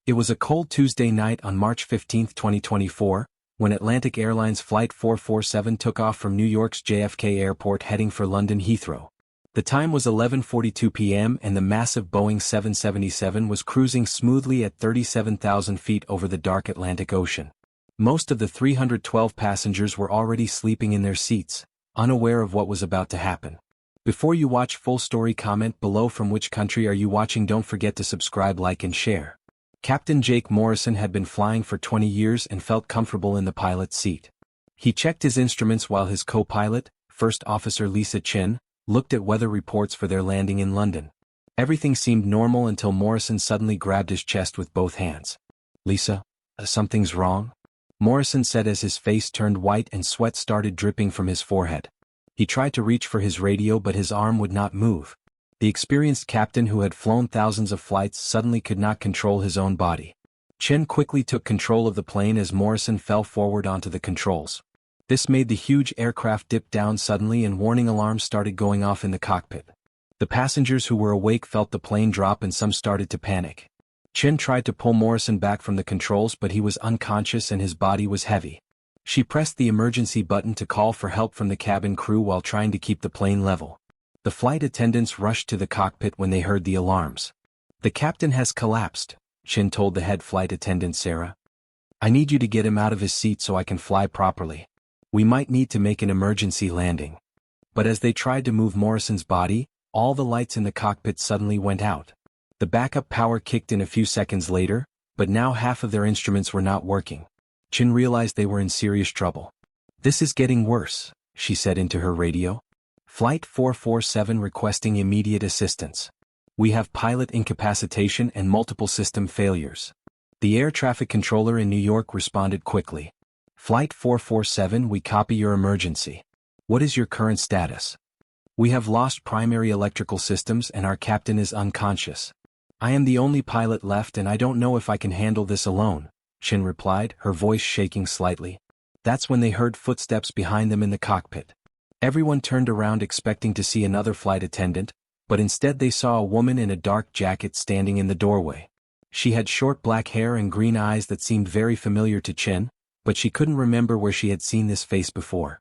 It was a cold Tuesday night on March 15, 2024, when Atlantic Airlines Flight 447 took off from New York's JFK Airport heading for London Heathrow. The time was 11:42 p.m. and the massive Boeing 777 was cruising smoothly at 37,000 feet over the dark Atlantic Ocean. Most of the 312 passengers were already sleeping in their seats, unaware of what was about to happen. Before you watch full story, comment below from which country are you watching. Don't forget to subscribe, like and share. Captain Jake Morrison had been flying for 20 years and felt comfortable in the pilot's seat. He checked his instruments while his co-pilot, First Officer Lisa Chin, looked at weather reports for their landing in London. Everything seemed normal until Morrison suddenly grabbed his chest with both hands. "Lisa, something's wrong?" Morrison said as his face turned white and sweat started dripping from his forehead. He tried to reach for his radio, but his arm would not move. The experienced captain who had flown thousands of flights suddenly could not control his own body. Chin quickly took control of the plane as Morrison fell forward onto the controls. This made the huge aircraft dip down suddenly and warning alarms started going off in the cockpit. The passengers who were awake felt the plane drop and some started to panic. Chin tried to pull Morrison back from the controls, but he was unconscious and his body was heavy. She pressed the emergency button to call for help from the cabin crew while trying to keep the plane level. The flight attendants rushed to the cockpit when they heard the alarms. "The captain has collapsed," Chin told the head flight attendant Sarah. "I need you to get him out of his seat so I can fly properly. We might need to make an emergency landing." But as they tried to move Morrison's body, all the lights in the cockpit suddenly went out. The backup power kicked in a few seconds later, but now half of their instruments were not working. Chin realized they were in serious trouble. "This is getting worse," she said into her radio. "Flight 447 requesting immediate assistance. We have pilot incapacitation and multiple system failures." The air traffic controller in New York responded quickly. "Flight 447, we copy your emergency. What is your current status?" "We have lost primary electrical systems and our captain is unconscious. I am the only pilot left and I don't know if I can handle this alone," Chin replied, her voice shaking slightly. That's when they heard footsteps behind them in the cockpit. Everyone turned around expecting to see another flight attendant, but instead they saw a woman in a dark jacket standing in the doorway. She had short black hair and green eyes that seemed very familiar to Chin, but she couldn't remember where she had seen this face before.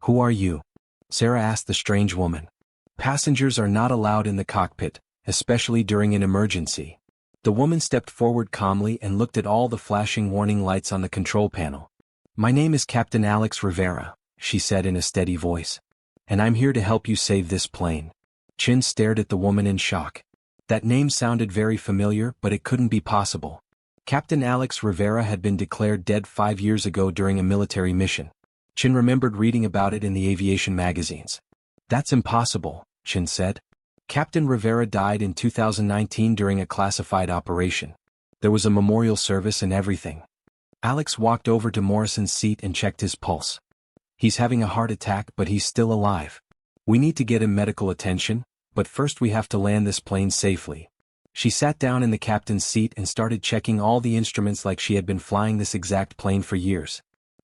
"Who are you?" Sarah asked the strange woman. "Passengers are not allowed in the cockpit, especially during an emergency." The woman stepped forward calmly and looked at all the flashing warning lights on the control panel. "My name is Captain Alex Rivera," she said in a steady voice. "And I'm here to help you save this plane." Chin stared at the woman in shock. That name sounded very familiar, but it couldn't be possible. Captain Alex Rivera had been declared dead 5 years ago during a military mission. Chin remembered reading about it in the aviation magazines. "That's impossible," Chin said. "Captain Rivera died in 2019 during a classified operation. There was a memorial service and everything." Alex walked over to Morrison's seat and checked his pulse. "He's having a heart attack, but he's still alive. We need to get him medical attention, but first we have to land this plane safely." She sat down in the captain's seat and started checking all the instruments like she had been flying this exact plane for years.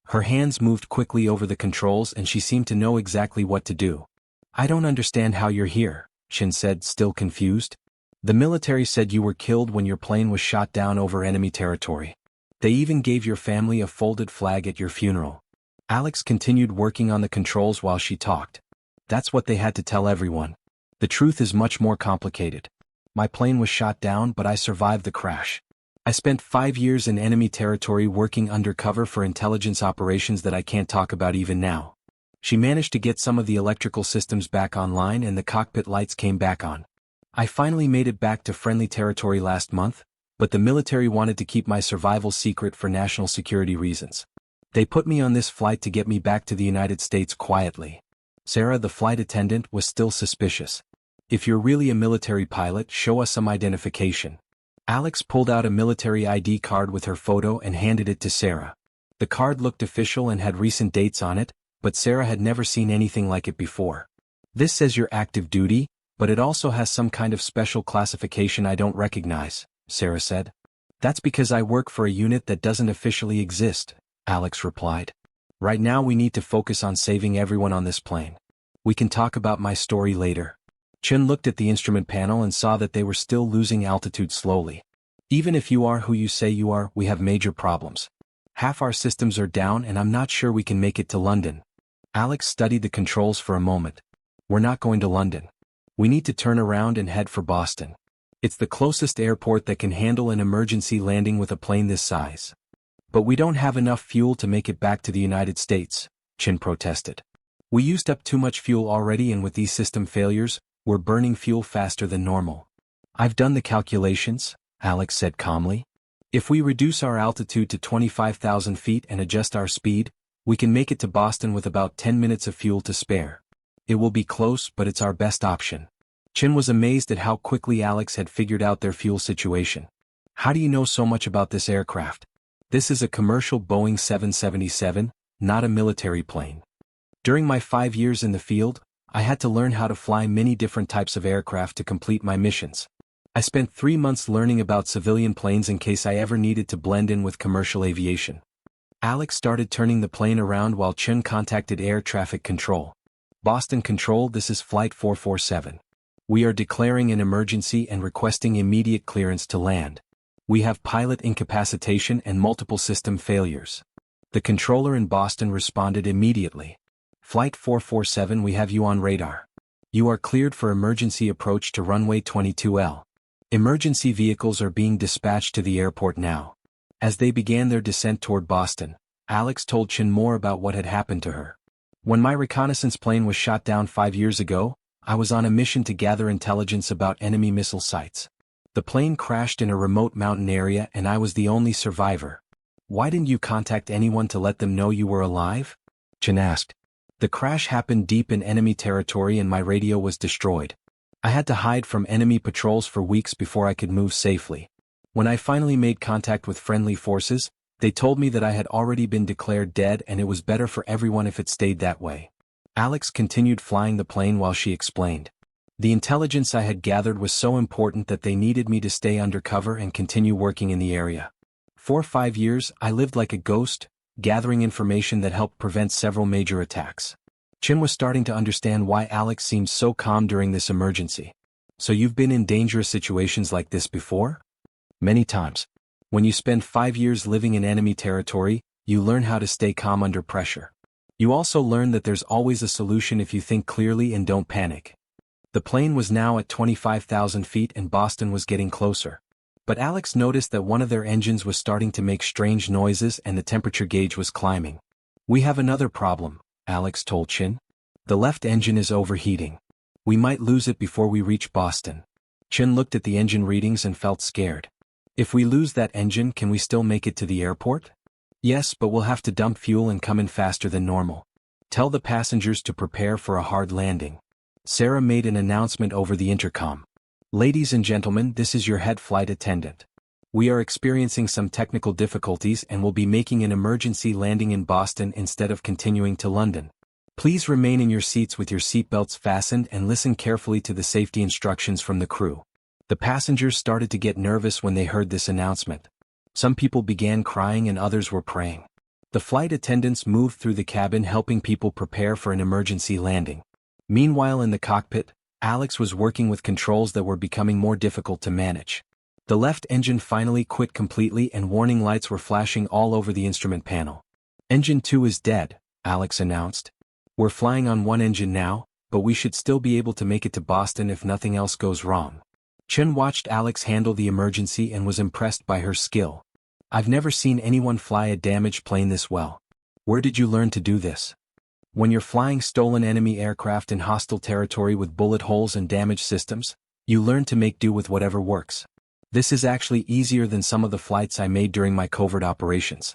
Her hands moved quickly over the controls and she seemed to know exactly what to do. "I don't understand how you're here," Chin said, still confused. "The military said you were killed when your plane was shot down over enemy territory. They even gave your family a folded flag at your funeral." Alex continued working on the controls while she talked. "That's what they had to tell everyone. The truth is much more complicated. My plane was shot down, but I survived the crash. I spent 5 years in enemy territory working undercover for intelligence operations that I can't talk about even now." She managed to get some of the electrical systems back online and the cockpit lights came back on. "I finally made it back to friendly territory last month, but the military wanted to keep my survival secret for national security reasons. They put me on this flight to get me back to the United States quietly." Sarah, the flight attendant, was still suspicious. "If you're really a military pilot, show us some identification." Alex pulled out a military ID card with her photo and handed it to Sarah. The card looked official and had recent dates on it, but Sarah had never seen anything like it before. "This says you're active duty, but it also has some kind of special classification I don't recognize," Sarah said. "That's because I work for a unit that doesn't officially exist," Alex replied. "Right now we need to focus on saving everyone on this plane. We can talk about my story later." Chin looked at the instrument panel and saw that they were still losing altitude slowly. Even if you are who you say you are, we have major problems. Half our systems are down and I'm not sure we can make it to London. Alex studied the controls for a moment. We're not going to London. We need to turn around and head for Boston. It's the closest airport that can handle an emergency landing with a plane this size. But we don't have enough fuel to make it back to the United States, Chin protested. We used up too much fuel already, and with these system failures, we're burning fuel faster than normal. I've done the calculations, Alex said calmly. If we reduce our altitude to 25,000 feet and adjust our speed, we can make it to Boston with about 10 minutes of fuel to spare. It will be close, but it's our best option. Chin was amazed at how quickly Alex had figured out their fuel situation. How do you know so much about this aircraft? This is a commercial Boeing 777, not a military plane. During my 5 years in the field, I had to learn how to fly many different types of aircraft to complete my missions. I spent 3 months learning about civilian planes in case I ever needed to blend in with commercial aviation. Alex started turning the plane around while Chin contacted air traffic control. Boston Control, this is Flight 447. We are declaring an emergency and requesting immediate clearance to land. We have pilot incapacitation and multiple system failures. The controller in Boston responded immediately. Flight 447, we have you on radar. You are cleared for emergency approach to runway 22L. Emergency vehicles are being dispatched to the airport now. As they began their descent toward Boston, Alex told Chin more about what had happened to her. When my reconnaissance plane was shot down 5 years ago, I was on a mission to gather intelligence about enemy missile sites. The plane crashed in a remote mountain area and I was the only survivor. Why didn't you contact anyone to let them know you were alive? Chin asked. The crash happened deep in enemy territory and my radio was destroyed. I had to hide from enemy patrols for weeks before I could move safely. When I finally made contact with friendly forces, they told me that I had already been declared dead and it was better for everyone if it stayed that way. Alex continued flying the plane while she explained. The intelligence I had gathered was so important that they needed me to stay undercover and continue working in the area. For 5 years, I lived like a ghost, gathering information that helped prevent several major attacks. Chin was starting to understand why Alex seemed so calm during this emergency. So you've been in dangerous situations like this before? Many times. When you spend 5 years living in enemy territory, you learn how to stay calm under pressure. You also learn that there's always a solution if you think clearly and don't panic. The plane was now at 25,000 feet and Boston was getting closer. But Alex noticed that one of their engines was starting to make strange noises and the temperature gauge was climbing. We have another problem, Alex told Chin. The left engine is overheating. We might lose it before we reach Boston. Chin looked at the engine readings and felt scared. If we lose that engine, can we still make it to the airport? Yes, but we'll have to dump fuel and come in faster than normal. Tell the passengers to prepare for a hard landing. Sarah made an announcement over the intercom. Ladies and gentlemen, this is your head flight attendant. We are experiencing some technical difficulties and will be making an emergency landing in Boston instead of continuing to London. Please remain in your seats with your seatbelts fastened and listen carefully to the safety instructions from the crew. The passengers started to get nervous when they heard this announcement. Some people began crying and others were praying. The flight attendants moved through the cabin helping people prepare for an emergency landing. Meanwhile in the cockpit, Alex was working with controls that were becoming more difficult to manage. The left engine finally quit completely and warning lights were flashing all over the instrument panel. Engine 2 is dead, Alex announced. We're flying on one engine now, but we should still be able to make it to Boston if nothing else goes wrong. Chin watched Alex handle the emergency and was impressed by her skill. I've never seen anyone fly a damaged plane this well. Where did you learn to do this? When you're flying stolen enemy aircraft in hostile territory with bullet holes and damaged systems, you learn to make do with whatever works. This is actually easier than some of the flights I made during my covert operations.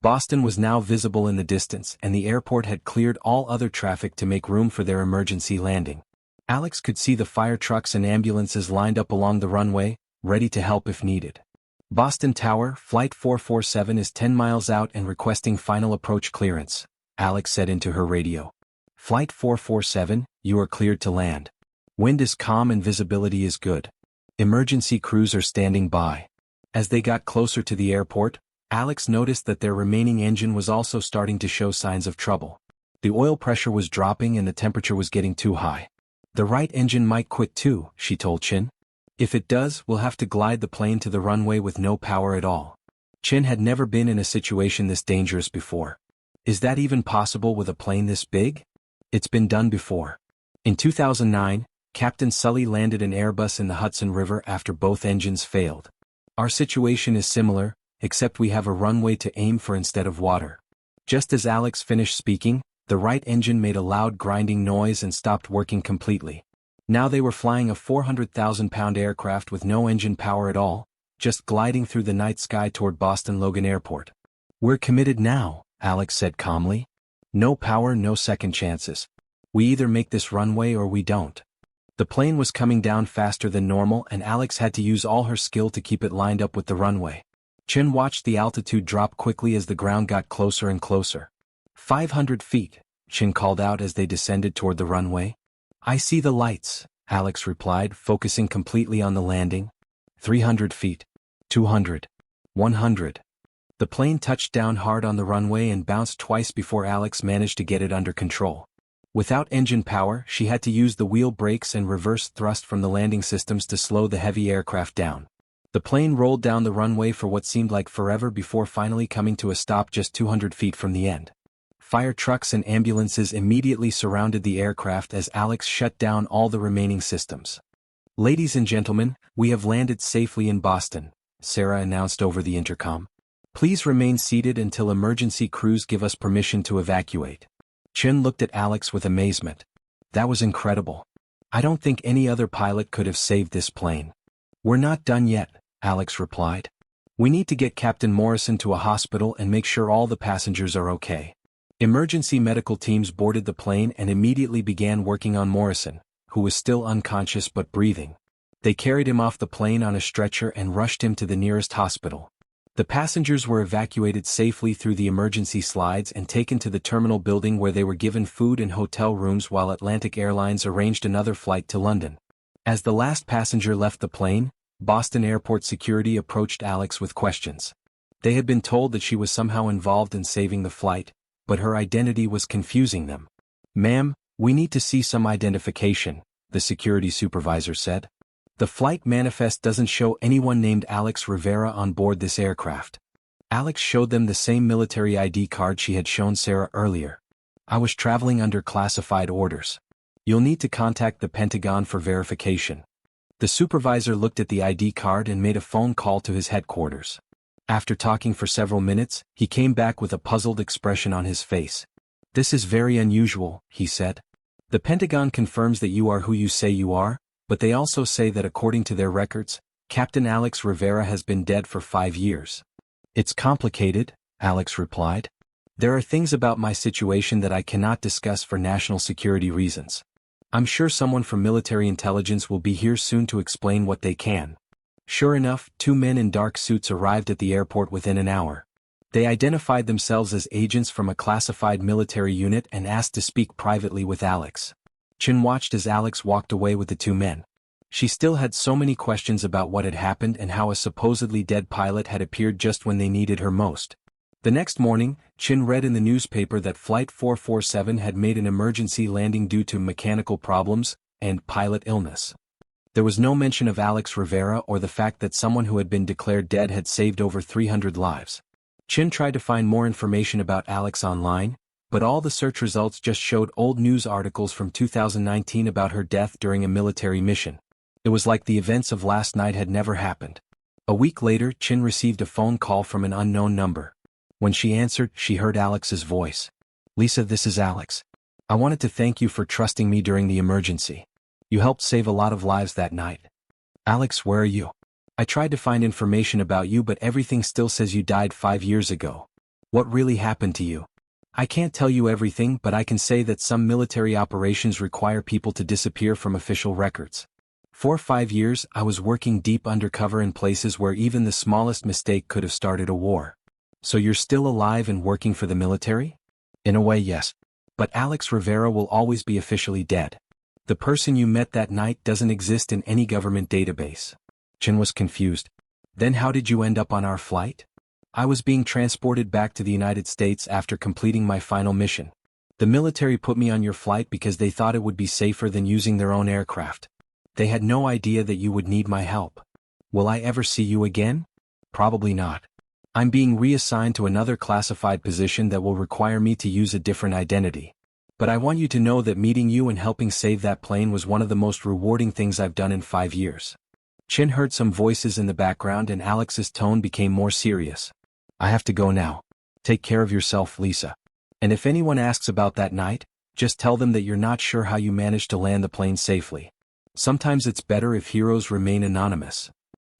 Boston was now visible in the distance and the airport had cleared all other traffic to make room for their emergency landing. Alex could see the fire trucks and ambulances lined up along the runway, ready to help if needed. Boston Tower, Flight 447 is 10 miles out and requesting final approach clearance, Alex said into her radio. Flight 447, you are cleared to land. Wind is calm and visibility is good. Emergency crews are standing by. As they got closer to the airport, Alex noticed that their remaining engine was also starting to show signs of trouble. The oil pressure was dropping and the temperature was getting too high. The right engine might quit too, she told Chin. If it does, we'll have to glide the plane to the runway with no power at all. Chin had never been in a situation this dangerous before. Is that even possible with a plane this big? It's been done before. In 2009, Captain Sully landed an Airbus in the Hudson River after both engines failed. Our situation is similar, except we have a runway to aim for instead of water. Just as Alex finished speaking, the right engine made a loud grinding noise and stopped working completely. Now they were flying a 400,000-pound aircraft with no engine power at all, just gliding through the night sky toward Boston Logan Airport. We're committed now, Alex said calmly. No power, no second chances. We either make this runway or we don't. The plane was coming down faster than normal and Alex had to use all her skill to keep it lined up with the runway. Chin watched the altitude drop quickly as the ground got closer and closer. 500 feet, Chin called out as they descended toward the runway. I see the lights, Alex replied, focusing completely on the landing. 300 feet. 200. 100. The plane touched down hard on the runway and bounced twice before Alex managed to get it under control. Without engine power, she had to use the wheel brakes and reverse thrust from the landing systems to slow the heavy aircraft down. The plane rolled down the runway for what seemed like forever before finally coming to a stop just 200 feet from the end. Fire trucks and ambulances immediately surrounded the aircraft as Alex shut down all the remaining systems. Ladies and gentlemen, we have landed safely in Boston, Sarah announced over the intercom. Please remain seated until emergency crews give us permission to evacuate. Chin looked at Alex with amazement. That was incredible. I don't think any other pilot could have saved this plane. We're not done yet, Alex replied. We need to get Captain Morrison to a hospital and make sure all the passengers are okay. Emergency medical teams boarded the plane and immediately began working on Morrison, who was still unconscious but breathing. They carried him off the plane on a stretcher and rushed him to the nearest hospital. The passengers were evacuated safely through the emergency slides and taken to the terminal building where they were given food and hotel rooms while Atlantic Airlines arranged another flight to London. As the last passenger left the plane, Boston Airport security approached Alex with questions. They had been told that she was somehow involved in saving the flight, but her identity was confusing them. Ma'am, we need to see some identification, the security supervisor said. The flight manifest doesn't show anyone named Alex Rivera on board this aircraft. Alex showed them the same military ID card she had shown Sarah earlier. I was traveling under classified orders. You'll need to contact the Pentagon for verification. The supervisor looked at the ID card and made a phone call to his headquarters. After talking for several minutes, he came back with a puzzled expression on his face. This is very unusual, he said. The Pentagon confirms that you are who you say you are, but they also say that according to their records, Captain Alex Rivera has been dead for 5 years. It's complicated, Alex replied. There are things about my situation that I cannot discuss for national security reasons. I'm sure someone from military intelligence will be here soon to explain what they can. Sure enough, 2 men in dark suits arrived at the airport within an hour. They identified themselves as agents from a classified military unit and asked to speak privately with Alex. Chin watched as Alex walked away with the 2 men. She still had so many questions about what had happened and how a supposedly dead pilot had appeared just when they needed her most. The next morning, Chin read in the newspaper that Flight 447 had made an emergency landing due to mechanical problems and pilot illness. There was no mention of Alex Rivera or the fact that someone who had been declared dead had saved over 300 lives. Chin tried to find more information about Alex online, but all the search results just showed old news articles from 2019 about her death during a military mission. It was like the events of last night had never happened. A week later, Chin received a phone call from an unknown number. When she answered, she heard Alex's voice. Lisa, this is Alex. I wanted to thank you for trusting me during the emergency. You helped save a lot of lives that night. Alex, where are you? I tried to find information about you, but everything still says you died 5 years ago. What really happened to you? I can't tell you everything, but I can say that some military operations require people to disappear from official records. For 5 years, I was working deep undercover in places where even the smallest mistake could have started a war. So you're still alive and working for the military? In a way, yes. But Alex Rivera will always be officially dead. The person you met that night doesn't exist in any government database. Chin was confused. Then how did you end up on our flight? I was being transported back to the United States after completing my final mission. The military put me on your flight because they thought it would be safer than using their own aircraft. They had no idea that you would need my help. Will I ever see you again? Probably not. I'm being reassigned to another classified position that will require me to use a different identity. But I want you to know that meeting you and helping save that plane was one of the most rewarding things I've done in 5 years. Chin heard some voices in the background and Alex's tone became more serious. I have to go now. Take care of yourself, Lisa. And if anyone asks about that night, just tell them that you're not sure how you managed to land the plane safely. Sometimes it's better if heroes remain anonymous.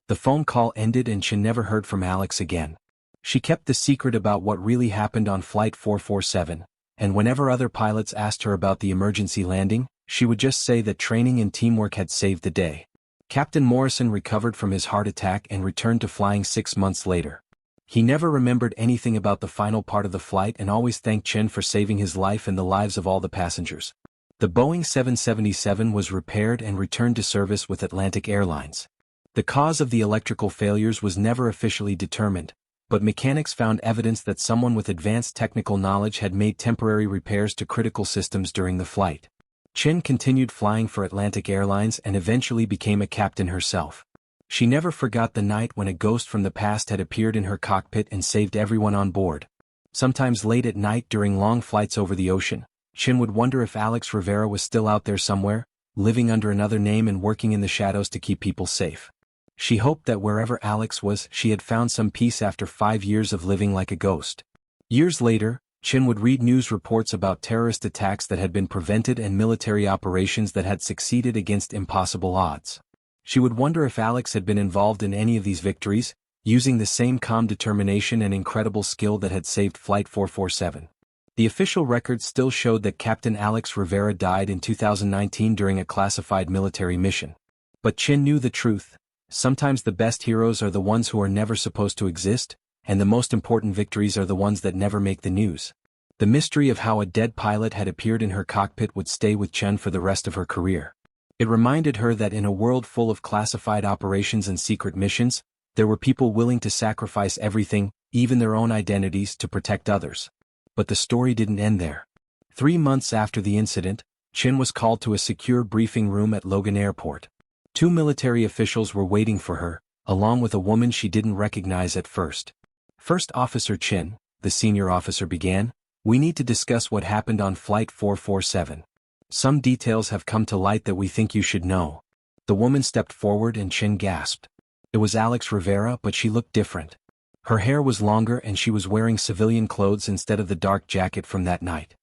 The phone call ended and Chin never heard from Alex again. She kept the secret about what really happened on Flight 447, and whenever other pilots asked her about the emergency landing, she would just say that training and teamwork had saved the day. Captain Morrison recovered from his heart attack and returned to flying 6 months later. He never remembered anything about the final part of the flight and always thanked Chin for saving his life and the lives of all the passengers. The Boeing 777 was repaired and returned to service with Atlantic Airlines. The cause of the electrical failures was never officially determined, but mechanics found evidence that someone with advanced technical knowledge had made temporary repairs to critical systems during the flight. Chin continued flying for Atlantic Airlines and eventually became a captain herself. She never forgot the night when a ghost from the past had appeared in her cockpit and saved everyone on board. Sometimes late at night during long flights over the ocean, Chin would wonder if Alex Rivera was still out there somewhere, living under another name and working in the shadows to keep people safe. She hoped that wherever Alex was, she had found some peace after 5 years of living like a ghost. Years later, Chin would read news reports about terrorist attacks that had been prevented and military operations that had succeeded against impossible odds. She would wonder if Alex had been involved in any of these victories, using the same calm determination and incredible skill that had saved Flight 447. The official records still showed that Captain Alex Rivera died in 2019 during a classified military mission. But Chin knew the truth. Sometimes the best heroes are the ones who are never supposed to exist, and the most important victories are the ones that never make the news. The mystery of how a dead pilot had appeared in her cockpit would stay with Chen for the rest of her career. It reminded her that in a world full of classified operations and secret missions, there were people willing to sacrifice everything, even their own identities, to protect others. But the story didn't end there. 3 months after the incident, Chin was called to a secure briefing room at Logan Airport. 2 military officials were waiting for her, along with a woman she didn't recognize at first. First Officer Chin, the senior officer began, "We need to discuss what happened on Flight 447. Some details have come to light that we think you should know." The woman stepped forward and Chin gasped. It was Alex Rivera, but she looked different. Her hair was longer and she was wearing civilian clothes instead of the dark jacket from that night.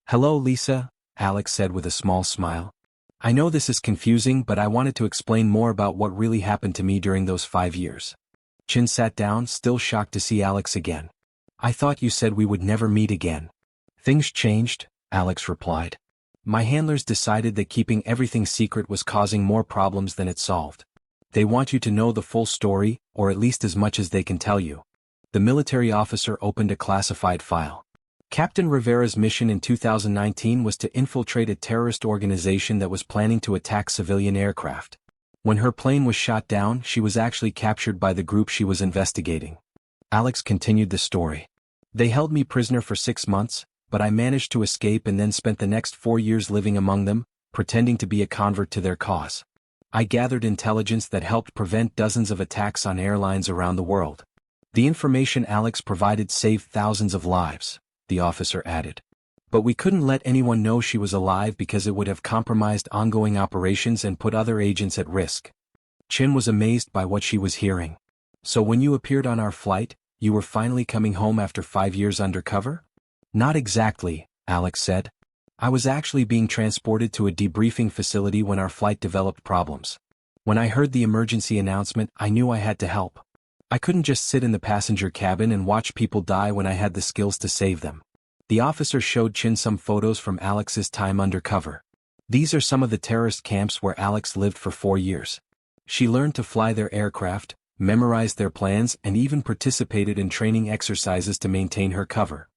"Hello, Lisa," Alex said with a small smile. "I know this is confusing, but I wanted to explain more about what really happened to me during those 5 years." Chin sat down, still shocked to see Alex again. "I thought you said we would never meet again." "Things changed," Alex replied. "My handlers decided that keeping everything secret was causing more problems than it solved. They want you to know the full story, or at least as much as they can tell you." The military officer opened a classified file. Captain Rivera's mission in 2019 was to infiltrate a terrorist organization that was planning to attack civilian aircraft. When her plane was shot down, she was actually captured by the group she was investigating. Alex continued the story. "They held me prisoner for 6 months, but I managed to escape and then spent the next 4 years living among them, pretending to be a convert to their cause. I gathered intelligence that helped prevent dozens of attacks on airlines around the world. The information Alex provided saved thousands of lives," the officer added. "But we couldn't let anyone know she was alive because it would have compromised ongoing operations and put other agents at risk." Chin was amazed by what she was hearing. "So when you appeared on our flight, you were finally coming home after 5 years undercover?" "Not exactly," Alex said. "I was actually being transported to a debriefing facility when our flight developed problems. When I heard the emergency announcement, I knew I had to help. I couldn't just sit in the passenger cabin and watch people die when I had the skills to save them." The officer showed Chin some photos from Alex's time undercover. "These are some of the terrorist camps where Alex lived for 4 years. She learned to fly their aircraft, memorized their plans, and even participated in training exercises to maintain her cover.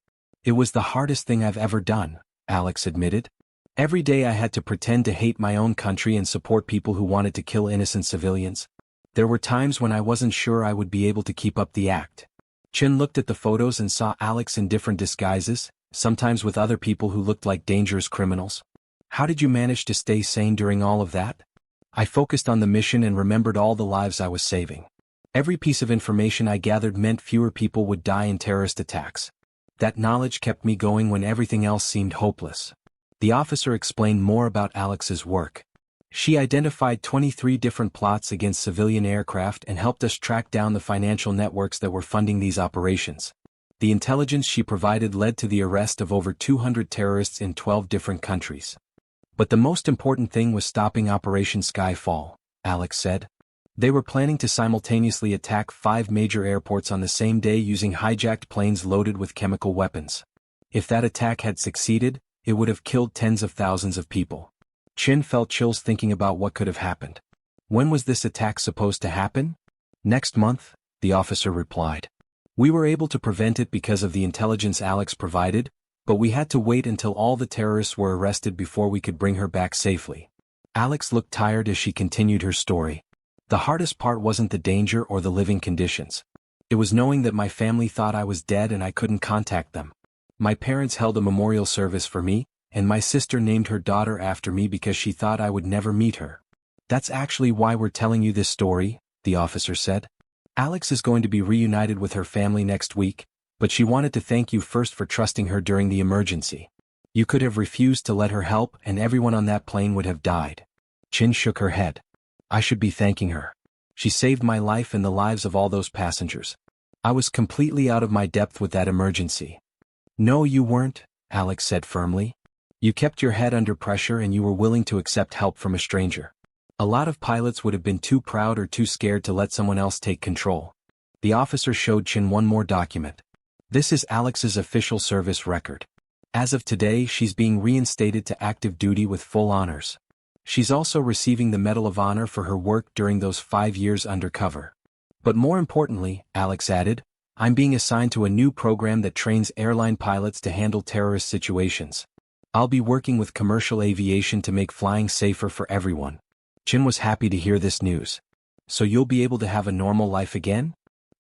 It was the hardest thing I've ever done," Alex admitted. "Every day I had to pretend to hate my own country and support people who wanted to kill innocent civilians. There were times when I wasn't sure I would be able to keep up the act." Chin looked at the photos and saw Alex in different disguises, sometimes with other people who looked like dangerous criminals. "How did you manage to stay sane during all of that?" I focused on the mission and remembered all the lives I was saving. Every piece of information I gathered meant fewer people would die in terrorist attacks. That knowledge kept me going when everything else seemed hopeless. The officer explained more about Alex's work. She identified 23 different plots against civilian aircraft and helped us track down the financial networks that were funding these operations. The intelligence she provided led to the arrest of over 200 terrorists in 12 different countries. But the most important thing was stopping Operation Skyfall, Alex said. They were planning to simultaneously attack 5 major airports on the same day using hijacked planes loaded with chemical weapons. If that attack had succeeded, it would have killed tens of thousands of people. Chin felt chills thinking about what could have happened. When was this attack supposed to happen? Next month, the officer replied. We were able to prevent it because of the intelligence Alex provided, but we had to wait until all the terrorists were arrested before we could bring her back safely. Alex looked tired as she continued her story. The hardest part wasn't the danger or the living conditions. It was knowing that my family thought I was dead and I couldn't contact them. My parents held a memorial service for me, and my sister named her daughter after me because she thought I would never meet her. That's actually why we're telling you this story, the officer said. Alex is going to be reunited with her family next week, but she wanted to thank you first for trusting her during the emergency. You could have refused to let her help and everyone on that plane would have died. Chin shook her head. I should be thanking her. She saved my life and the lives of all those passengers. I was completely out of my depth with that emergency. No, you weren't, Alex said firmly. You kept your head under pressure and you were willing to accept help from a stranger. A lot of pilots would have been too proud or too scared to let someone else take control. The officer showed Chin one more document. This is Alex's official service record. As of today, she's being reinstated to active duty with full honors. She's also receiving the Medal of Honor for her work during those 5 years undercover. But more importantly, Alex added, I'm being assigned to a new program that trains airline pilots to handle terrorist situations. I'll be working with commercial aviation to make flying safer for everyone. Chin was happy to hear this news. So you'll be able to have a normal life again?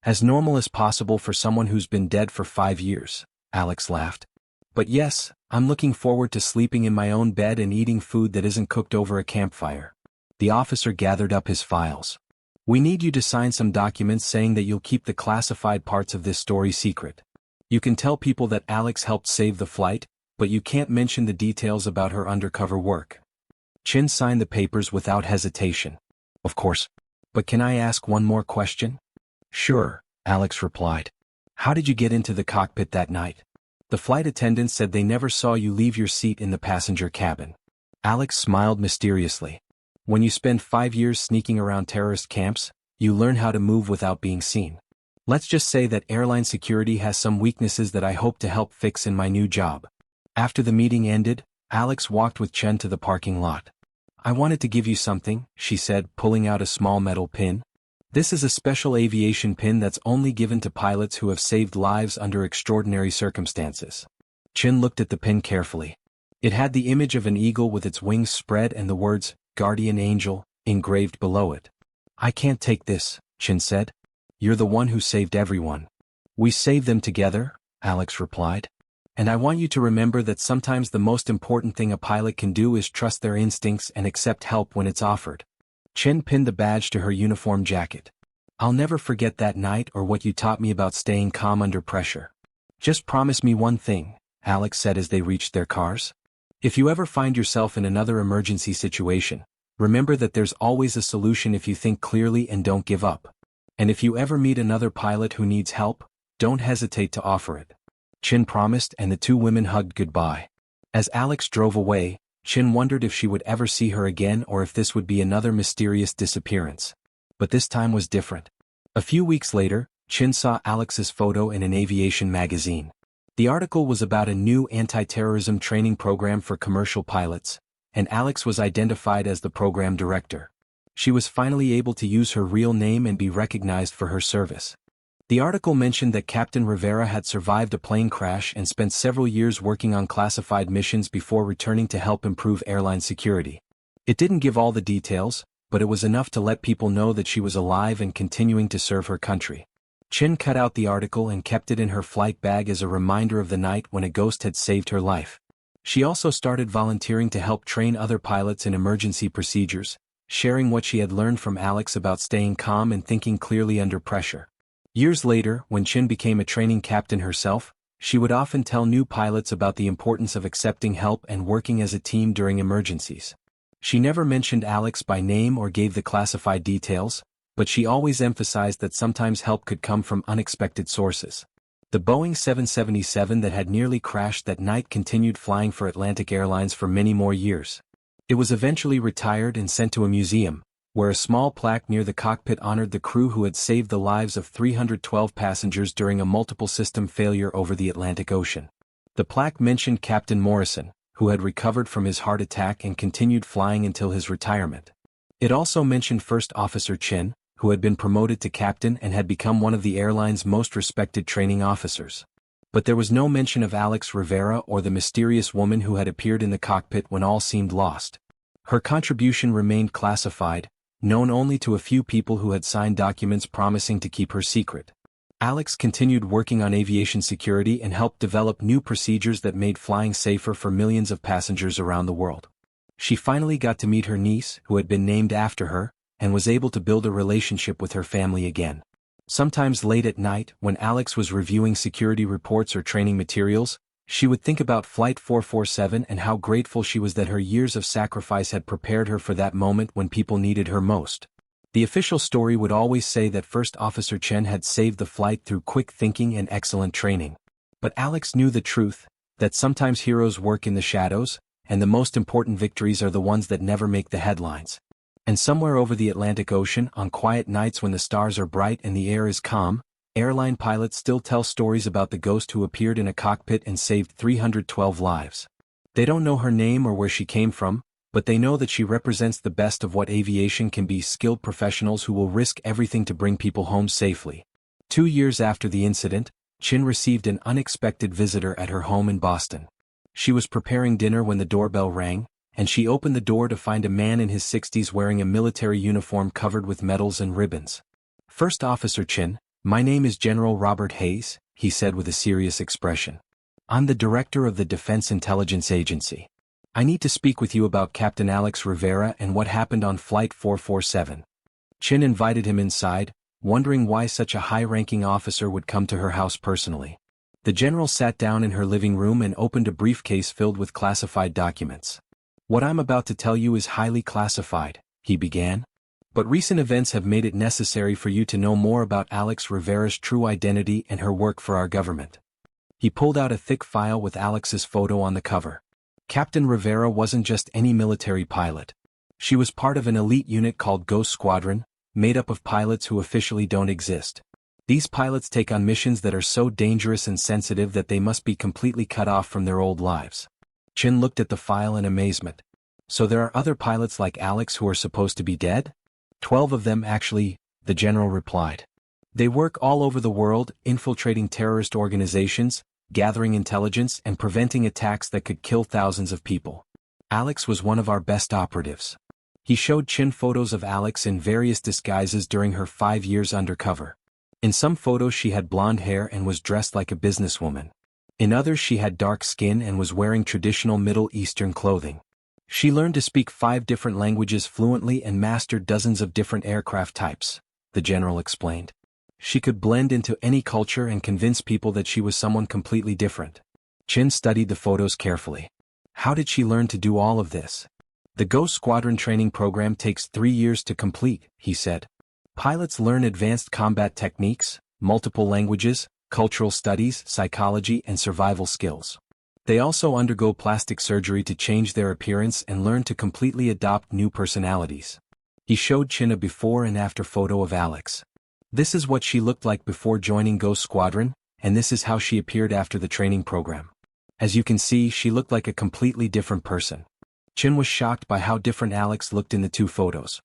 As normal as possible for someone who's been dead for 5 years, Alex laughed. But yes, I'm looking forward to sleeping in my own bed and eating food that isn't cooked over a campfire. The officer gathered up his files. We need you to sign some documents saying that you'll keep the classified parts of this story secret. You can tell people that Alex helped save the flight, but you can't mention the details about her undercover work. Chin signed the papers without hesitation. Of course. But can I ask one more question? Sure, Alex replied. How did you get into the cockpit that night? The flight attendants said they never saw you leave your seat in the passenger cabin. Alex smiled mysteriously. When you spend 5 years sneaking around terrorist camps, you learn how to move without being seen. Let's just say that airline security has some weaknesses that I hope to help fix in my new job. After the meeting ended, Alex walked with Chen to the parking lot. I wanted to give you something, she said, pulling out a small metal pin. This is a special aviation pin that's only given to pilots who have saved lives under extraordinary circumstances. Chin looked at the pin carefully. It had the image of an eagle with its wings spread and the words, Guardian Angel, engraved below it. I can't take this, Chin said. You're the one who saved everyone. We saved them together, Alex replied. And I want you to remember that sometimes the most important thing a pilot can do is trust their instincts and accept help when it's offered. Chin pinned the badge to her uniform jacket. I'll never forget that night or what you taught me about staying calm under pressure. Just promise me one thing, Alex said as they reached their cars. If you ever find yourself in another emergency situation, remember that there's always a solution if you think clearly and don't give up. And if you ever meet another pilot who needs help, don't hesitate to offer it. Chin promised and the two women hugged goodbye. As Alex drove away, Chin wondered if she would ever see her again or if this would be another mysterious disappearance. But this time was different. A few weeks later, Chin saw Alex's photo in an aviation magazine. The article was about a new anti-terrorism training program for commercial pilots, and Alex was identified as the program director. She was finally able to use her real name and be recognized for her service. The article mentioned that Captain Rivera had survived a plane crash and spent several years working on classified missions before returning to help improve airline security. It didn't give all the details, but it was enough to let people know that she was alive and continuing to serve her country. Chin cut out the article and kept it in her flight bag as a reminder of the night when a ghost had saved her life. She also started volunteering to help train other pilots in emergency procedures. sharing what she had learned from Alex about staying calm and thinking clearly under pressure. Years later, when Chin became a training captain herself, she would often tell new pilots about the importance of accepting help and working as a team during emergencies. She never mentioned Alex by name or gave the classified details, but she always emphasized that sometimes help could come from unexpected sources. The Boeing 777 that had nearly crashed that night continued flying for Atlantic Airlines for many more years. It was eventually retired and sent to a museum, where a small plaque near the cockpit honored the crew who had saved the lives of 312 passengers during a multiple system failure over the Atlantic Ocean. The plaque mentioned Captain Morrison, who had recovered from his heart attack and continued flying until his retirement. It also mentioned First Officer Chin, who had been promoted to captain and had become one of the airline's most respected training officers. But there was no mention of Alex Rivera or the mysterious woman who had appeared in the cockpit when all seemed lost. Her contribution remained classified, known only to a few people who had signed documents promising to keep her secret. Alex continued working on aviation security and helped develop new procedures that made flying safer for millions of passengers around the world. She finally got to meet her niece, who had been named after her, and was able to build a relationship with her family again. Sometimes late at night, when Alex was reviewing security reports or training materials, she would think about Flight 447 and how grateful she was that her years of sacrifice had prepared her for that moment when people needed her most. The official story would always say that First Officer Chen had saved the flight through quick thinking and excellent training. But Alex knew the truth, that sometimes heroes work in the shadows, and the most important victories are the ones that never make the headlines. And somewhere over the Atlantic Ocean, on quiet nights when the stars are bright and the air is calm, airline pilots still tell stories about the ghost who appeared in a cockpit and saved 312 lives. They don't know her name or where she came from, but they know that she represents the best of what aviation can be: skilled professionals who will risk everything to bring people home safely. 2 years after the incident, Chin received an unexpected visitor at her home in Boston. She was preparing dinner when the doorbell rang, and she opened the door to find a man in his 60s wearing a military uniform covered with medals and ribbons. "First Officer Chin, my name is General Robert Hayes," he said with a serious expression. "I'm the director of the Defense Intelligence Agency. I need to speak with you about Captain Alex Rivera and what happened on Flight 447. Chin invited him inside, wondering why such a high-ranking officer would come to her house personally. The general sat down in her living room and opened a briefcase filled with classified documents. "What I'm about to tell you is highly classified," he began. "But recent events have made it necessary for you to know more about Alex Rivera's true identity and her work for our government." He pulled out a thick file with Alex's photo on the cover. Captain Rivera wasn't just any military pilot. She was part of an elite unit called Ghost Squadron, made up of pilots who officially don't exist. These pilots take on missions that are so dangerous and sensitive that they must be completely cut off from their old lives. Chin looked at the file in amazement. "So there are other pilots like Alex who are supposed to be dead?" 12 of them actually," the general replied. "They work all over the world, infiltrating terrorist organizations, gathering intelligence and preventing attacks that could kill thousands of people. Alex was one of our best operatives." He showed Chin photos of Alex in various disguises during her 5 years undercover. In some photos she had blonde hair and was dressed like a businesswoman. In others she had dark skin and was wearing traditional Middle Eastern clothing. She learned to speak 5 different languages fluently and mastered dozens of different aircraft types, the general explained. She could blend into any culture and convince people that she was someone completely different. Chin studied the photos carefully. How did she learn to do all of this? "The Ghost Squadron training program takes 3 years to complete," he said. "Pilots learn advanced combat techniques, multiple languages, cultural studies, psychology, and survival skills. They also undergo plastic surgery to change their appearance and learn to completely adopt new personalities." He showed Chin a before and after photo of Alex. "This is what she looked like before joining Ghost Squadron, and this is how she appeared after the training program. As you can see, she looked like a completely different person." Chin was shocked by how different Alex looked in the 2 photos.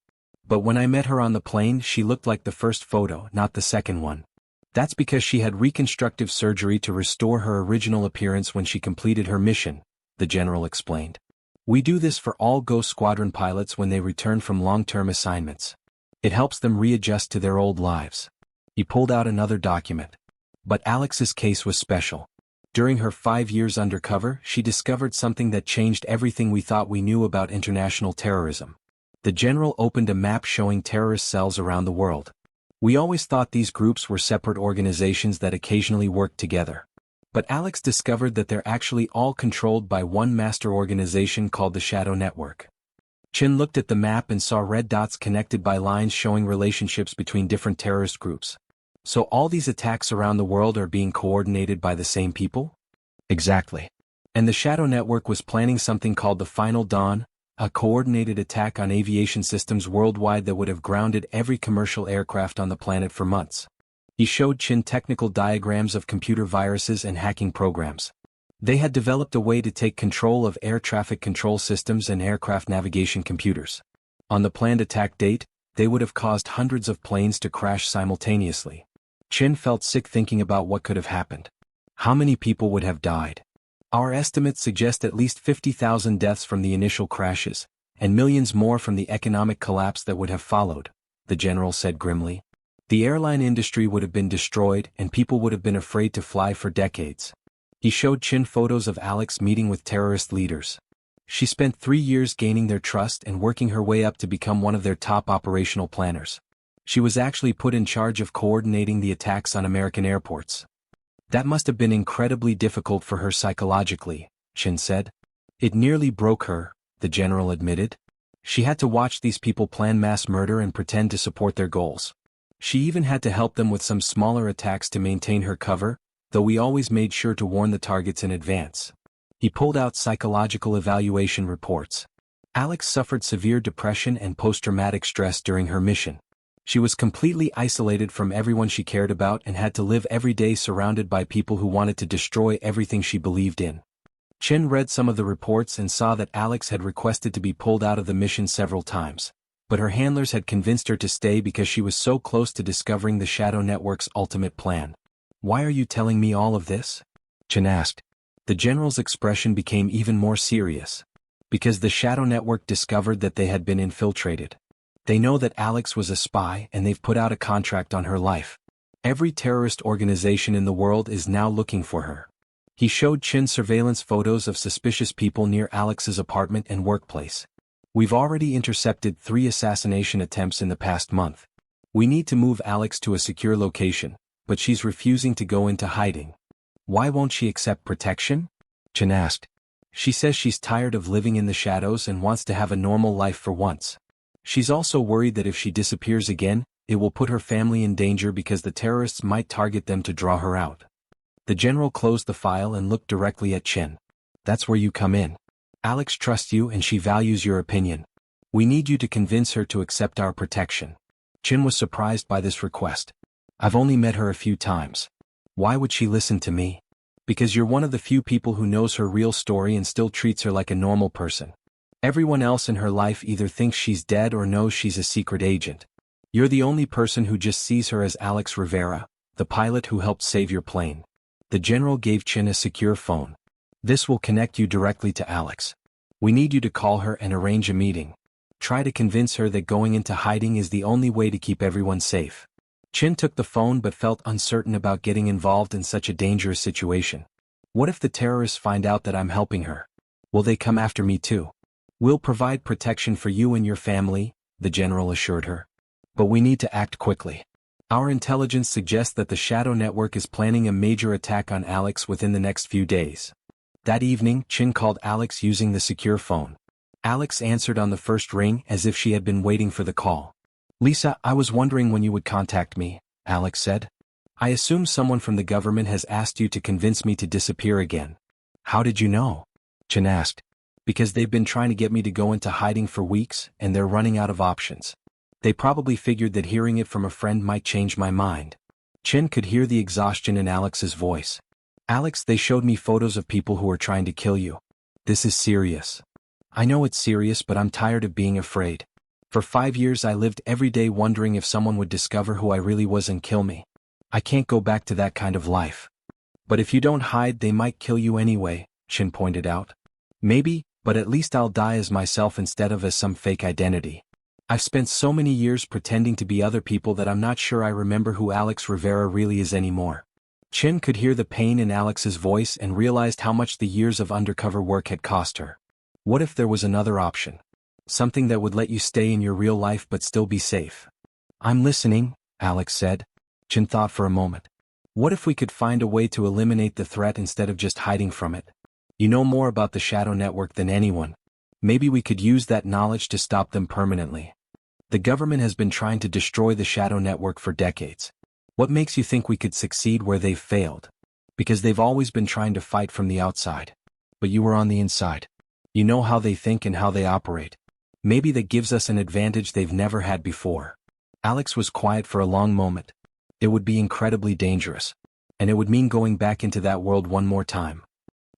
"But when I met her on the plane, she looked like the first photo, not the second one. That's because she had reconstructive surgery to restore her original appearance when she completed her mission," the general explained. "We do this for all Ghost Squadron pilots when they return from long-term assignments. It helps them readjust to their old lives." He pulled out another document. But Alex's case was special. During her 5 years undercover, she discovered something that changed everything we thought we knew about international terrorism. The general opened a map showing terrorist cells around the world. We always thought these groups were separate organizations that occasionally worked together. But Alex discovered that they're actually all controlled by one master organization called the Shadow Network. Chin looked at the map and saw red dots connected by lines showing relationships between different terrorist groups. So all these attacks around the world are being coordinated by the same people? Exactly. And the Shadow Network was planning something called the Final Dawn, a coordinated attack on aviation systems worldwide that would have grounded every commercial aircraft on the planet for months. He showed Chin technical diagrams of computer viruses and hacking programs. They had developed a way to take control of air traffic control systems and aircraft navigation computers. On the planned attack date, they would have caused hundreds of planes to crash simultaneously. Chin felt sick thinking about what could have happened. How many people would have died? Our estimates suggest at least 50,000 deaths from the initial crashes, and millions more from the economic collapse that would have followed, the general said grimly. The airline industry would have been destroyed and people would have been afraid to fly for decades. He showed Chin photos of Alex meeting with terrorist leaders. She spent 3 years gaining their trust and working her way up to become one of their top operational planners. She was actually put in charge of coordinating the attacks on American airports. That must have been incredibly difficult for her psychologically, Chin said. It nearly broke her, the general admitted. She had to watch these people plan mass murder and pretend to support their goals. She even had to help them with some smaller attacks to maintain her cover, though we always made sure to warn the targets in advance. He pulled out psychological evaluation reports. Alex suffered severe depression and post-traumatic stress during her mission. She was completely isolated from everyone she cared about and had to live every day surrounded by people who wanted to destroy everything she believed in. Chin read some of the reports and saw that Alex had requested to be pulled out of the mission several times, but her handlers had convinced her to stay because she was so close to discovering the Shadow Network's ultimate plan. Why are you telling me all of this? Chin asked. The general's expression became even more serious. Because the Shadow Network discovered that they had been infiltrated. They know that Alex was a spy and they've put out a contract on her life. Every terrorist organization in the world is now looking for her. He showed Chin surveillance photos of suspicious people near Alex's apartment and workplace. We've already intercepted 3 assassination attempts in the past month. We need to move Alex to a secure location, but she's refusing to go into hiding. Why won't she accept protection? Chin asked. She says she's tired of living in the shadows and wants to have a normal life for once. She's also worried that if she disappears again, it will put her family in danger because the terrorists might target them to draw her out. The general closed the file and looked directly at Chin. That's where you come in. Alex trusts you and she values your opinion. We need you to convince her to accept our protection. Chin was surprised by this request. I've only met her a few times. Why would she listen to me? Because you're one of the few people who knows her real story and still treats her like a normal person. Everyone else in her life either thinks she's dead or knows she's a secret agent. You're the only person who just sees her as Alex Rivera, the pilot who helped save your plane. The general gave Chin a secure phone. This will connect you directly to Alex. We need you to call her and arrange a meeting. Try to convince her that going into hiding is the only way to keep everyone safe. Chin took the phone but felt uncertain about getting involved in such a dangerous situation. What if the terrorists find out that I'm helping her? Will they come after me too? We'll provide protection for you and your family, the general assured her. But we need to act quickly. Our intelligence suggests that the Shadow Network is planning a major attack on Alex within the next few days. That evening, Chin called Alex using the secure phone. Alex answered on the first ring as if she had been waiting for the call. Lisa, I was wondering when you would contact me, Alex said. I assume someone from the government has asked you to convince me to disappear again. How did you know? Chin asked. Because they've been trying to get me to go into hiding for weeks and they're running out of options. They probably figured that hearing it from a friend might change my mind. Chin could hear the exhaustion in Alex's voice. Alex, they showed me photos of people who are trying to kill you. This is serious. I know it's serious, but I'm tired of being afraid. For 5 years I lived every day wondering if someone would discover who I really was and kill me. I can't go back to that kind of life. But if you don't hide, they might kill you anyway, Chin pointed out. Maybe, but at least I'll die as myself instead of as some fake identity. I've spent so many years pretending to be other people that I'm not sure I remember who Alex Rivera really is anymore. Chin could hear the pain in Alex's voice and realized how much the years of undercover work had cost her. What if there was another option? Something that would let you stay in your real life but still be safe. I'm listening, Alex said. Chin thought for a moment. What if we could find a way to eliminate the threat instead of just hiding from it? You know more about the shadow network than anyone. Maybe we could use that knowledge to stop them permanently. The government has been trying to destroy the shadow network for decades. What makes you think we could succeed where they've failed? Because they've always been trying to fight from the outside. But you were on the inside. You know how they think and how they operate. Maybe that gives us an advantage they've never had before. Alex was quiet for a long moment. It would be incredibly dangerous. And it would mean going back into that world one more time.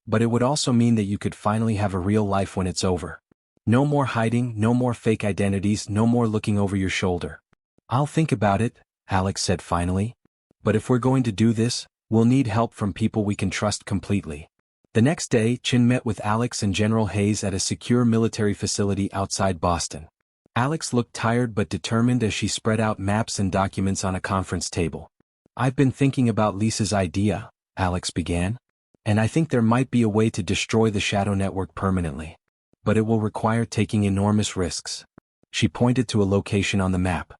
But it would also mean that you could finally have a real life when it's over. No more hiding, no more fake identities, no more looking over your shoulder. I'll think about it, Alex said finally. But if we're going to do this, we'll need help from people we can trust completely. The next day, Chin met with Alex and General Hayes at a secure military facility outside Boston. Alex looked tired but determined as she spread out maps and documents on a conference table. I've been thinking about Lisa's idea, Alex began. And I think there might be a way to destroy the shadow network permanently. But it will require taking enormous risks. She pointed to a location on the map.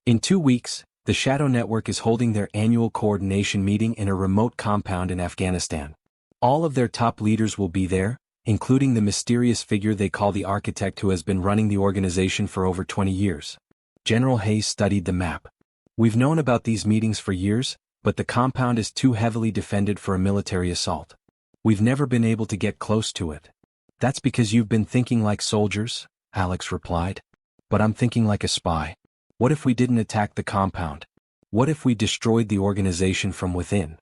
In 2 weeks, the shadow network is holding their annual coordination meeting in a remote compound in Afghanistan. All of their top leaders will be there, including the mysterious figure they call the architect who has been running the organization for over 20 years. General Hayes studied the map. We've known about these meetings for years, but the compound is too heavily defended for a military assault. We've never been able to get close to it. That's because you've been thinking like soldiers, Alex replied. But I'm thinking like a spy. What if we didn't attack the compound? What if we destroyed the organization from within?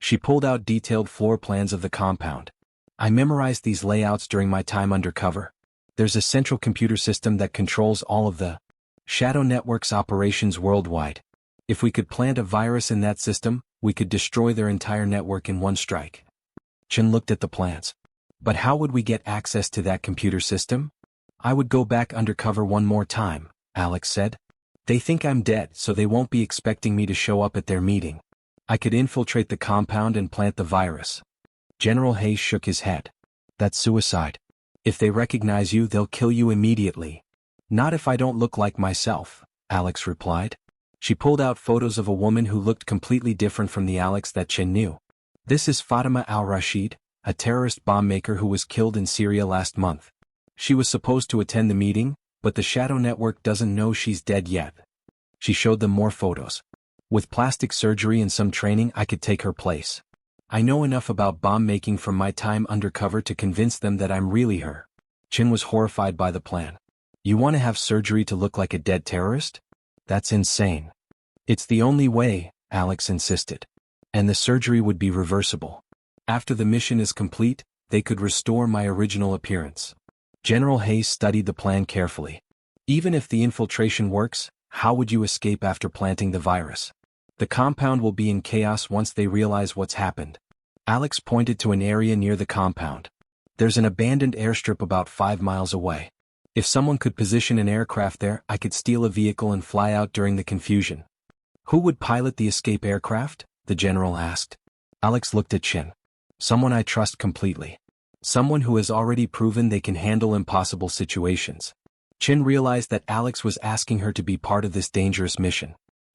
She pulled out detailed floor plans of the compound. I memorized these layouts during my time undercover. There's a central computer system that controls all of the shadow network's operations worldwide. If we could plant a virus in that system, we could destroy their entire network in one strike. Chin looked at the plans. But how would we get access to that computer system? I would go back undercover one more time, Alex said. They think I'm dead, so they won't be expecting me to show up at their meeting. I could infiltrate the compound and plant the virus. General Hayes shook his head. That's suicide. If they recognize you, they'll kill you immediately. Not if I don't look like myself, Alex replied. She pulled out photos of a woman who looked completely different from the Alex that Chin knew. This is Fatima al-Rashid, a terrorist bomb maker who was killed in Syria last month. She was supposed to attend the meeting, but the shadow network doesn't know she's dead yet. She showed them more photos. With plastic surgery and some training, I could take her place. I know enough about bomb making from my time undercover to convince them that I'm really her. Chin was horrified by the plan. You want to have surgery to look like a dead terrorist? That's insane. It's the only way, Alex insisted. And the surgery would be reversible. After the mission is complete, they could restore my original appearance. General Hayes studied the plan carefully. Even if the infiltration works, how would you escape after planting the virus? The compound will be in chaos once they realize what's happened. Alex pointed to an area near the compound. There's an abandoned airstrip about 5 miles away. If someone could position an aircraft there, I could steal a vehicle and fly out during the confusion. Who would pilot the escape aircraft? The general asked. Alex looked at Chin. Someone I trust completely. Someone who has already proven they can handle impossible situations. Chin realized that Alex was asking her to be part of this dangerous mission.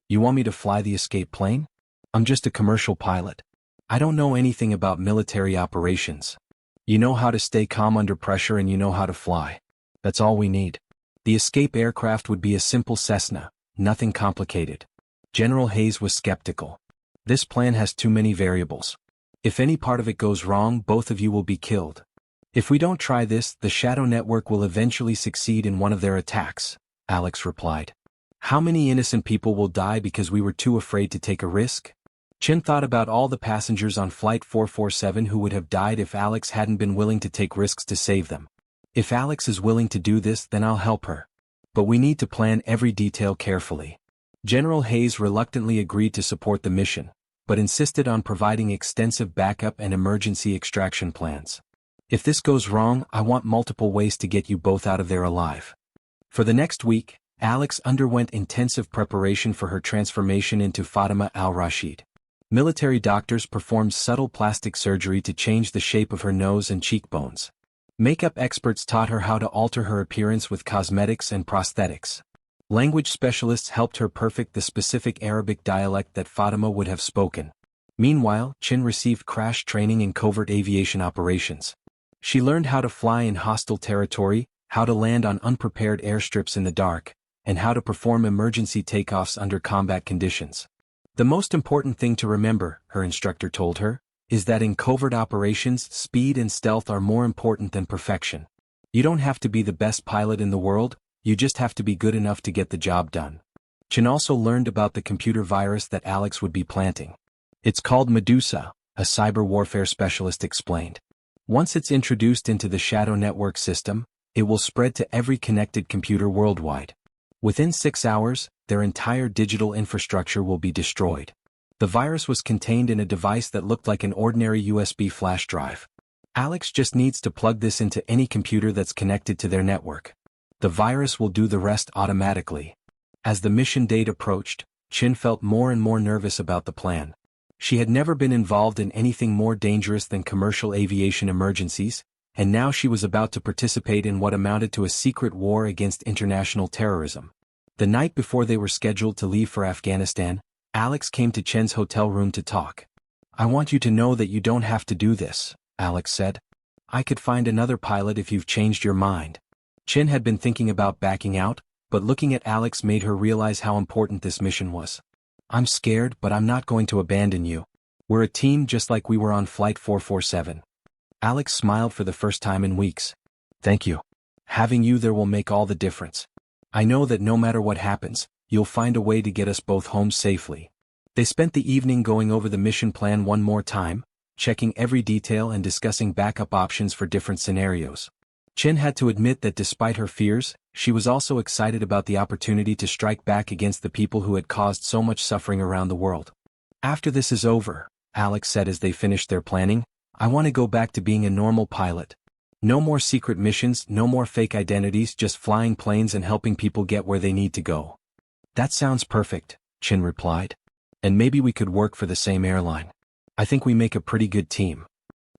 You want me to fly the escape plane? I'm just a commercial pilot. I don't know anything about military operations. You know how to stay calm under pressure and you know how to fly. That's all we need. The escape aircraft would be a simple Cessna, nothing complicated. General Hayes was skeptical. This plan has too many variables. If any part of it goes wrong, both of you will be killed. If we don't try this, the shadow network will eventually succeed in one of their attacks, Alex replied. How many innocent people will die because we were too afraid to take a risk? Chin thought about all the passengers on Flight 447 who would have died if Alex hadn't been willing to take risks to save them. If Alex is willing to do this, then I'll help her. But we need to plan every detail carefully. General Hayes reluctantly agreed to support the mission, but insisted on providing extensive backup and emergency extraction plans. If this goes wrong, I want multiple ways to get you both out of there alive. For the next week, Alex underwent intensive preparation for her transformation into Fatima al-Rashid. Military doctors performed subtle plastic surgery to change the shape of her nose and cheekbones. Makeup experts taught her how to alter her appearance with cosmetics and prosthetics. Language specialists helped her perfect the specific Arabic dialect that Fatima would have spoken. Meanwhile, Chin received crash training in covert aviation operations. She learned how to fly in hostile territory, how to land on unprepared airstrips in the dark, and how to perform emergency takeoffs under combat conditions. The most important thing to remember, her instructor told her, is that in covert operations, speed and stealth are more important than perfection. You don't have to be the best pilot in the world, you just have to be good enough to get the job done. Chin also learned about the computer virus that Alex would be planting. It's called Medusa, a cyber warfare specialist explained. Once it's introduced into the Shadow network system, it will spread to every connected computer worldwide. Within 6 hours, their entire digital infrastructure will be destroyed. The virus was contained in a device that looked like an ordinary USB flash drive. Alex just needs to plug this into any computer that's connected to their network. The virus will do the rest automatically. As the mission date approached, Chin felt more and more nervous about the plan. She had never been involved in anything more dangerous than commercial aviation emergencies, and now she was about to participate in what amounted to a secret war against international terrorism. The night before they were scheduled to leave for Afghanistan, Alex came to Chen's hotel room to talk. "I want you to know that you don't have to do this," Alex said. "I could find another pilot if you've changed your mind." Chen had been thinking about backing out, but looking at Alex made her realize how important this mission was. "I'm scared, but I'm not going to abandon you. We're a team just like we were on Flight 447. Alex smiled for the first time in weeks. "Thank you. Having you there will make all the difference. I know that no matter what happens, you'll find a way to get us both home safely." They spent the evening going over the mission plan one more time, checking every detail and discussing backup options for different scenarios. Chin had to admit that despite her fears, she was also excited about the opportunity to strike back against the people who had caused so much suffering around the world. "After this is over," Alex said as they finished their planning, "I want to go back to being a normal pilot. No more secret missions, no more fake identities, just flying planes and helping people get where they need to go." "That sounds perfect," Chin replied. "And maybe we could work for the same airline. I think we make a pretty good team."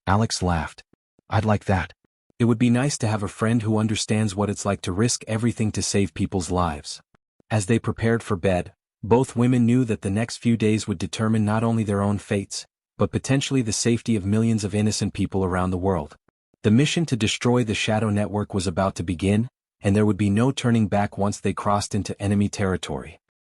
Alex laughed. "I'd like that. It would be nice to have a friend who understands what it's like to risk everything to save people's lives." As they prepared for bed, both women knew that the next few days would determine not only their own fates, but potentially the safety of millions of innocent people around the world. The mission to destroy the Shadow network was about to begin, and there would be no turning back once they crossed into enemy territory.